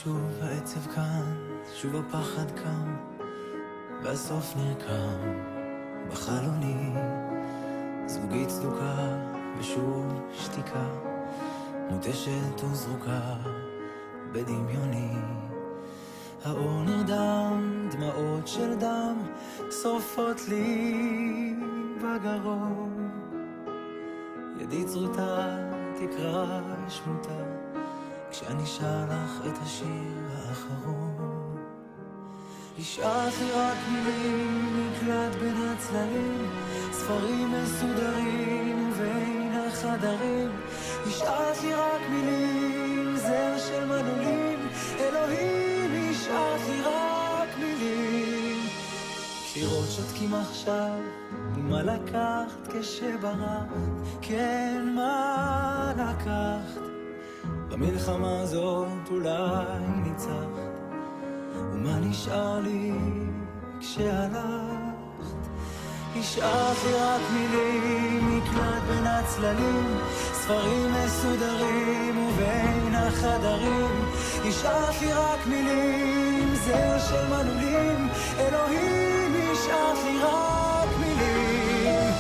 שוב העצב כאן, שוב הפחד קם, והסוף נרקם בחלוני. זוגית צדוקה ושוב שתיקה, מוטשת וזרוקה בדמיוני. האור נרדם, דמעות של דם שורפות לי בגרון. ידי צרוטה תקרא שמותה, כשאני שר לך את השיר האחרון. השארת לי רק מילים, מקלט בין הצללים, ספרים מסודרים ובין החדרים. השארת לי רק מילים, זר של מנעולים, אלוהים השארת לי רק מילים. קירות שותקים עכשיו, מה לקחת כשברחת? כן, מה לקחת? במלחמה הזאת אולי ניצחת, ומה נשאר לי כשהלכת? השארת לי רק מילים, מקלט בין הצללים, ספרים מסודרים ובין החדרים. השארת לי רק מילים, זר של מנעולים, אלוהים השארת לי רק מילים.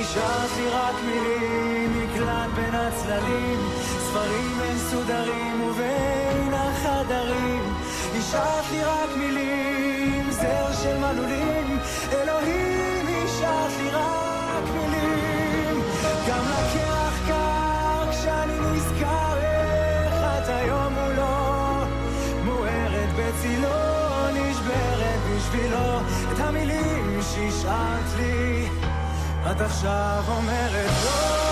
השארת לי רק מילים, מקלט בין הצללים, ספרים מסודרים ובין החדרים. השארת לי רק מילים, זר של מנעולים, אלוהים השארת לי רק מילים. גם לקרח קר כשאני נזכר איך את היום מולו, מוארת בצילו, נשברת בשבילו. את המילים שהשארת לי את עכשיו אומרת לא.